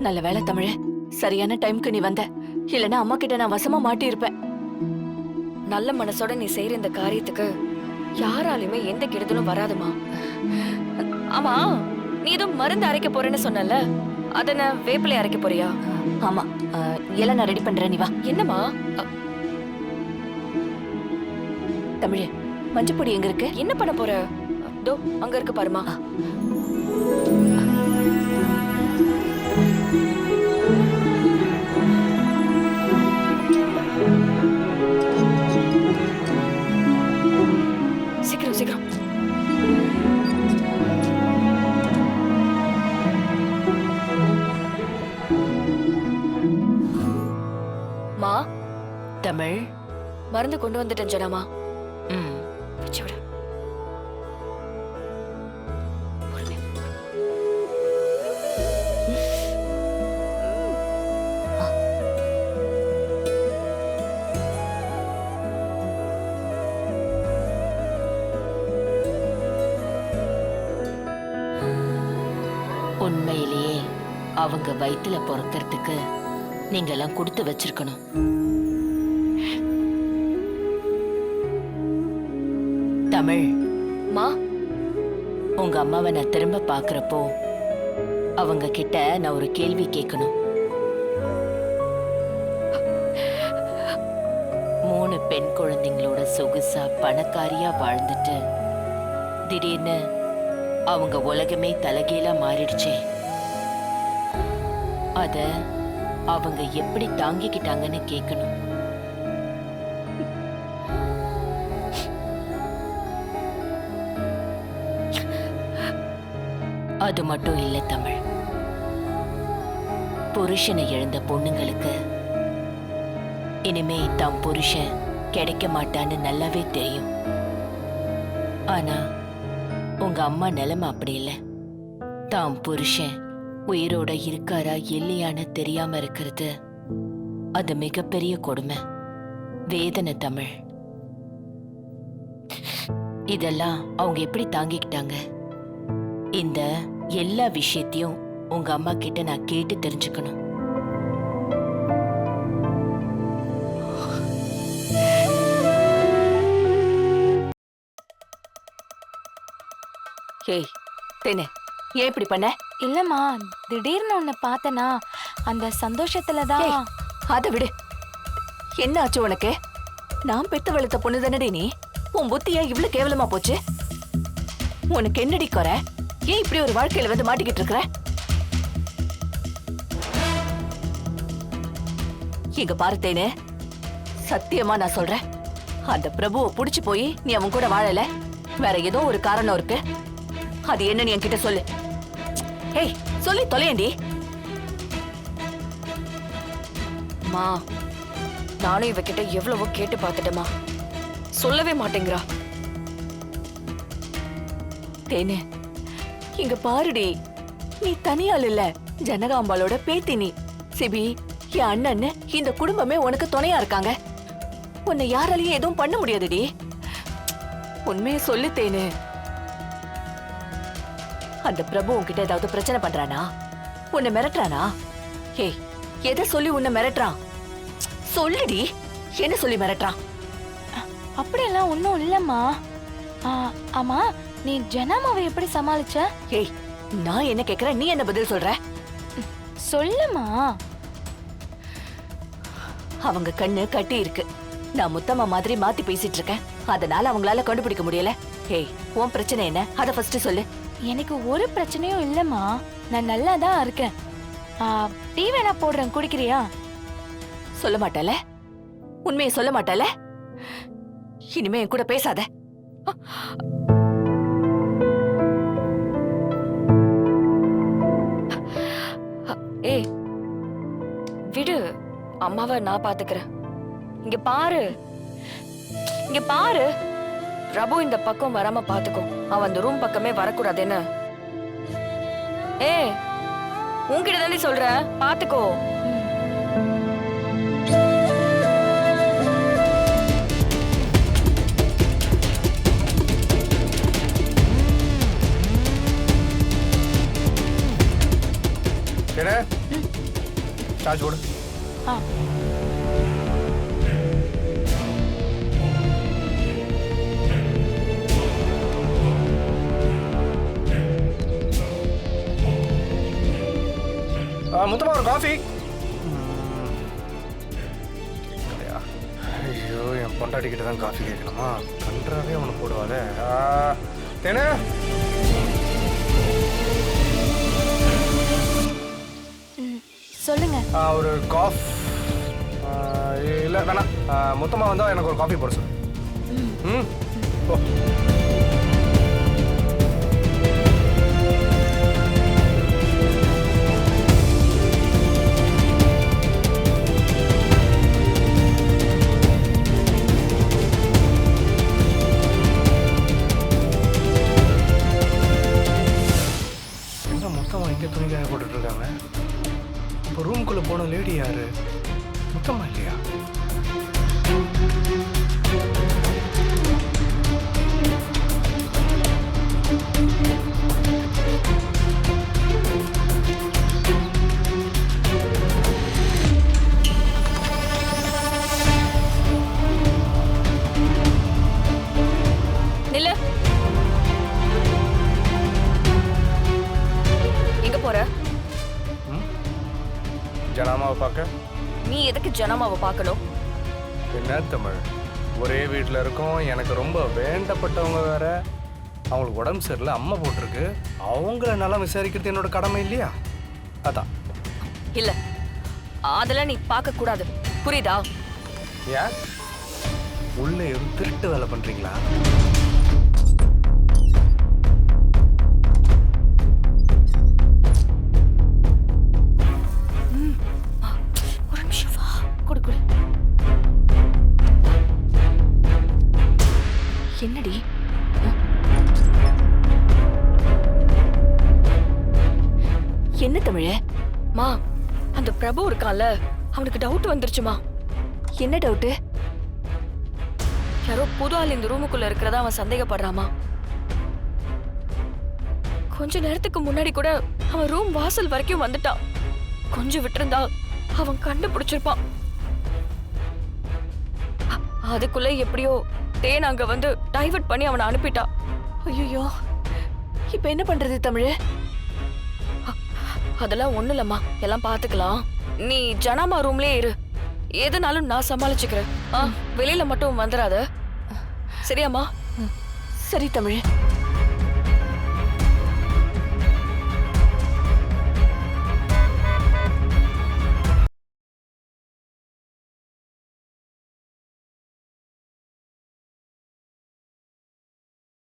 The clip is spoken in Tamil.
நல்ல வேளை தமிழே, சரியான டைம்க்கு நீ வந்த. இல்லனா அம்மா கிட்ட நான் வசமா மாட்டி இருப்பேன். நல்ல மனசோட நீ செய்யற இந்த காரியத்துக்கு யாராலுமே எந்த கெடுதலும் வராதுமா. ஆமா, நீ ஏதோ மருந்து அரைக்க போறேன்னு சொன்னல, அத நான் வேப்பிலை அரைக்க போறியா? ஆமா, எல்லாம் நான் ரெடி பண்றேன், நீ வா. என்னம்மா? தமிழே, மஞ்சப்பொடி எங்க இருக்கு? என்ன பண்ண போற? தோ அங்க இருக்கு பாருமா. சீக்கிரம் சீக்கிரம். மா, தமிழ், மருந்து கொண்டு வந்துட்டேன் ஜனாமா. ம், வச்சு விடு. உண்மையிலேயே அவங்க வயித்துல பொறக்கறதுக்கு நீங்க எல்லாம் கொடுத்து வச்சிருக்கணும். தமிழ், மா, உங்க அம்மாவை நான் திரும்ப பாக்குறப்போ அவங்க கிட்ட நான் ஒரு கேள்வி கேட்கணும். 3 பெண் குழந்தைங்களோட சொகுசா பணக்காரியா வாழ்ந்துட்டு திடீர்னு அவங்க உலகமே தலைகீழா மாறிடுச்சே, அத அவங்க எப்படி தாங்கிக்கிட்டாங்கன்னு கேட்கணும். அது மட்டும் இல்ல தமிழ், புருஷனை இழந்த பொண்ணுங்களுக்கு இனிமே தாம் புருஷன் கிடைக்க மாட்டான்னு நல்லாவே தெரியும். ஆனா உங்க அம்மா நிலைமை அப்படி இல்ல. தாம் புருஷன் உயிரோட இருக்காரா இல்லையான்னு தெரியாம இருக்கிறது அது மிகப்பெரிய கொடுமை, வேதனை தமிழ். இதெல்லாம் அவங்க எப்படி தாங்கிக்கிட்டாங்க? இந்த எல்லா விஷயத்தையும் உங்க அம்மா கிட்ட நான் கேட்டு தெரிஞ்சுக்கணும். ஏய் தேனே, ஏன் இப்படி பண்ண? இல்லம்மா, திடீர்னு உன்னை பார்த்தனா அந்த சந்தோஷத்துலதான். ஏய், அதை விடு. என்ன ஆச்சு உனக்கு? நான் பெத்து வளர்த்த பொண்ணு தானடி நீ. உன் புத்தி ஏன் இவ்வளவு கேவலமா போச்சு? உனக்கு என்னடி குறை? ஏன் இப்படி ஒரு வாழ்க்கையில வந்து மாட்டிக்கிட்டு இருக்கிற? இங்க பாரு தேனே, சத்தியமா நான் சொல்றேன், அந்த பிரபுவை புடிச்சு போய் நீ அவன் கூட வாழல. வேற ஏதோ ஒரு காரணம் இருக்கு. அது என்னன்னு என்கிட்ட சொல்லு. ஏய், சொல்லி தொலையண்டி. மா, நானும் இவகிட்ட எவ்வளவோ கேட்டு பார்த்துட்டேமா, சொல்லவே மாட்டேங்கிறா. தேனே, இங்க பாருடி, நீ தனியாள் இல்ல, ஜனகாம்பாளோட பேத்தி நீ. சிபி, என் அண்ணன், இந்த குடும்பமே உனக்கு துணையா இருக்காங்க. உன்னை யாராலையும் எதுவும் பண்ண முடியாதுடி. உண்மையை சொல்லு தேனு. அந்த பிரபு உன்கிட்ட ஏதாவது பிரச்சனை பண்றானா? உன்னை மிரட்டுறானா? ஏய், எதை சொல்லி உன்னை மிரட்டுறான்? சொல்லுடி, என்ன சொல்லி மிரட்டுறான்? அப்படியெல்லாம் ஒன்னும் இல்லம்மா. ஆமா, நீ ஜனாமாவை எப்படி சமாளிச்ச? ஏய், நான் என்ன கேக்குறேன், நீ என்ன பதில் சொல்ற? சொல்லுமா. அவங்க கண்ணு கட்டி இருக்கு. நான் முத்தம்மா மாதிரி மாத்தி பேசிட்டு இருக்கேன், அதனால அவங்களால கண்டுபிடிக்க முடியல. ஏய், உன் பிரச்சனை என்ன? அத ஃபர்ஸ்ட் சொல்லு. எனக்கு ஒரு பிரச்சனையும் இல்லம்மா, நான் நல்லா தான் இருக்கேன். டீ வேணா போடுறேன், குடிக்கிறியா? சொல்ல மாட்டல? உண்மையை சொல்ல மாட்டல? இனிமே என் கூட பேசாத. ஏய் விடு, அம்மாவை நான் பாத்துக்கிறேன். இங்க பாரு, இங்க பாரு. பிரபு இந்த பக்கம் வராம பாத்துக்கோ. அவன் அந்த ரூம் பக்கமே வரக்கூடாது என்ன? ஏய், உன்கிட்ட தானே சொல்றேன், பாத்துக்கோ. சார்ஜ் போடு. ஆ முத்தமா ஒரு காஃபி. ஐயோ என் பொண்டாட்டிக்கிட்ட தான் காஃபி கேட்கணுமா? கன்றாவே அவனை போடுவாளே. தேனே சொல்லுங்க. ஒரு காஃப் இல்லை வேணாம். மொத்தமாக வந்தால் எனக்கு ஒரு காஃபி போட சொல்லு. ம் ஓ மொத்தமாக எங்கே துணி காய போட்டுட்ருக்காங்க? இப்போ ரூம்குள்ளே போன லேடி யாரு? மொத்தமாக இல்லையா? நில்லு. எங்க போற? ஜனாமாவை பார்க்க. நீ எதுக்கு ஜனமாவை பார்க்கணும்? என்ன தமிழ், ஒரே வீட்டில் இருக்கோம், எனக்கு ரொம்ப வேண்டப்பட்டவங்க வேற, அவங்களுக்கு உடம்பு சரியில்லை, அம்மா போட்டிருக்கு, அவங்கள நல்லா விசாரிக்கிறது என்னோட கடமை இல்லையா? அதான். இல்ல, அதெல்லாம் நீ பார்க்க கூடாது, புரியுதா? ஏன் உள்ள எதுவும் திருட்டு வேலை பண்றீங்களா? ஒரு நிமிஷம் வா. கொடு கொடு. என்னடி? என்ன தமிழே? மா, அந்த பிரபு இருக்கான்ல, அவனுக்கு டவுட் வந்துருச்சுமா. என்ன டவுட்டு? யாரோ புது ஆள் இந்த ரூமுக்குள்ள இருக்கிறதா அவன் சந்தேகப்படுறாமா. கொஞ்ச நேரத்துக்கு முன்னாடி கூட அவன் ரூம் வாசல் வரைக்கும் வந்துட்டான். கொஞ்சம் விட்டிருந்தா அவன் கண்டுபிடிச்சிருப்பான். அதுக்குள்ள எப்படியோ தேன் அங்க வந்து டைவர்ட் பண்ணி அவனை அனுப்பிட்டா. ஐயோ, இப்ப என்ன பண்றது தமிழே? அதெல்லாம் ஒண்ணு இல்லம்மா, எல்லாம் பாத்துக்கலாம். நீ ஜனாமா ரூம்லயே இரு, எதுனாலும் நான் சமாளிச்சுக்கிறேன். வெளியில மட்டும் வந்துடாத, சரியாம்மா? சரி தமிழே.